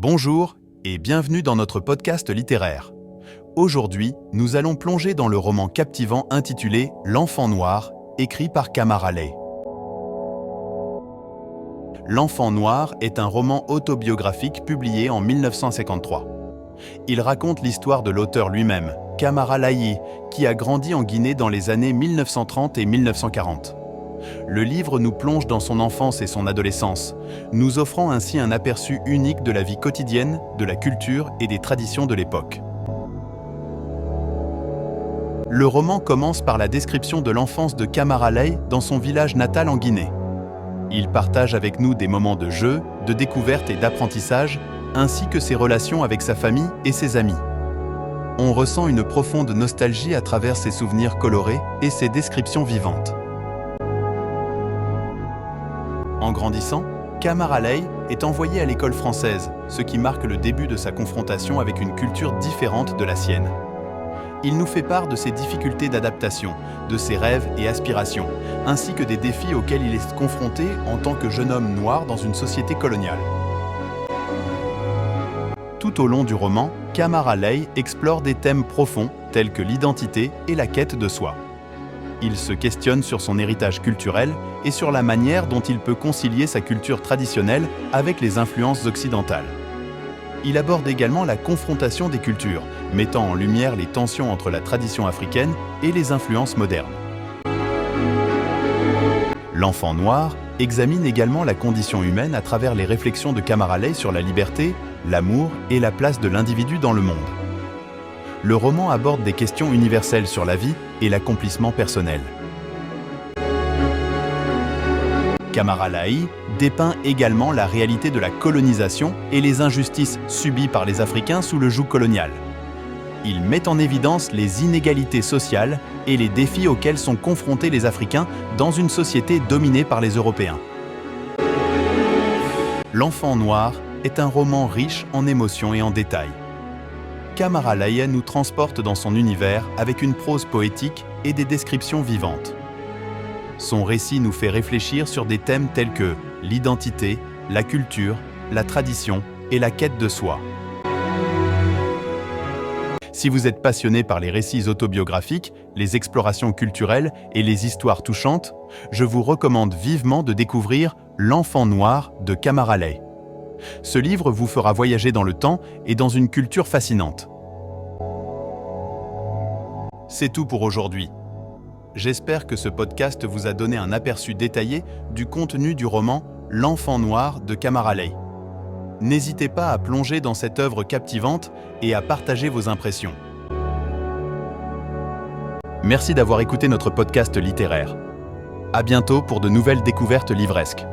Bonjour et bienvenue dans notre podcast littéraire. Aujourd'hui, nous allons plonger dans le roman captivant intitulé « L'Enfant Noir », écrit par Kamara Lay. L'Enfant Noir est un roman autobiographique publié en 1953. Il raconte l'histoire de l'auteur lui-même, Kamara Lay, qui a grandi en Guinée dans les années 1930 et 1940. Le livre nous plonge dans son enfance et son adolescence, nous offrant ainsi un aperçu unique de la vie quotidienne, de la culture et des traditions de l'époque. Le roman commence par la description de l'enfance de Kamara Lay dans son village natal en Guinée. Il partage avec nous des moments de jeu, de découverte et d'apprentissage, ainsi que ses relations avec sa famille et ses amis. On ressent une profonde nostalgie à travers ses souvenirs colorés et ses descriptions vivantes. En grandissant, Kamara Lay est envoyé à l'école française, ce qui marque le début de sa confrontation avec une culture différente de la sienne. Il nous fait part de ses difficultés d'adaptation, de ses rêves et aspirations, ainsi que des défis auxquels il est confronté en tant que jeune homme noir dans une société coloniale. Tout au long du roman, Kamara Lay explore des thèmes profonds tels que l'identité et la quête de soi. Il se questionne sur son héritage culturel et sur la manière dont il peut concilier sa culture traditionnelle avec les influences occidentales. Il aborde également la confrontation des cultures, mettant en lumière les tensions entre la tradition africaine et les influences modernes. L'Enfant Noir examine également la condition humaine à travers les réflexions de Kamara Lay sur la liberté, l'amour et la place de l'individu dans le monde. Le roman aborde des questions universelles sur la vie et l'accomplissement personnel. Kamara Lay dépeint également la réalité de la colonisation et les injustices subies par les Africains sous le joug colonial. Il met en évidence les inégalités sociales et les défis auxquels sont confrontés les Africains dans une société dominée par les Européens. L'Enfant Noir est un roman riche en émotions et en détails. Kamara Lay nous transporte dans son univers avec une prose poétique et des descriptions vivantes. Son récit nous fait réfléchir sur des thèmes tels que l'identité, la culture, la tradition et la quête de soi. Si vous êtes passionné par les récits autobiographiques, les explorations culturelles et les histoires touchantes, je vous recommande vivement de découvrir L'Enfant Noir de Kamara Lay. Ce livre vous fera voyager dans le temps et dans une culture fascinante. C'est tout pour aujourd'hui. J'espère que ce podcast vous a donné un aperçu détaillé du contenu du roman L'Enfant Noir de Kamara Lay. N'hésitez pas à plonger dans cette œuvre captivante et à partager vos impressions. Merci d'avoir écouté notre podcast littéraire. À bientôt pour de nouvelles découvertes livresques.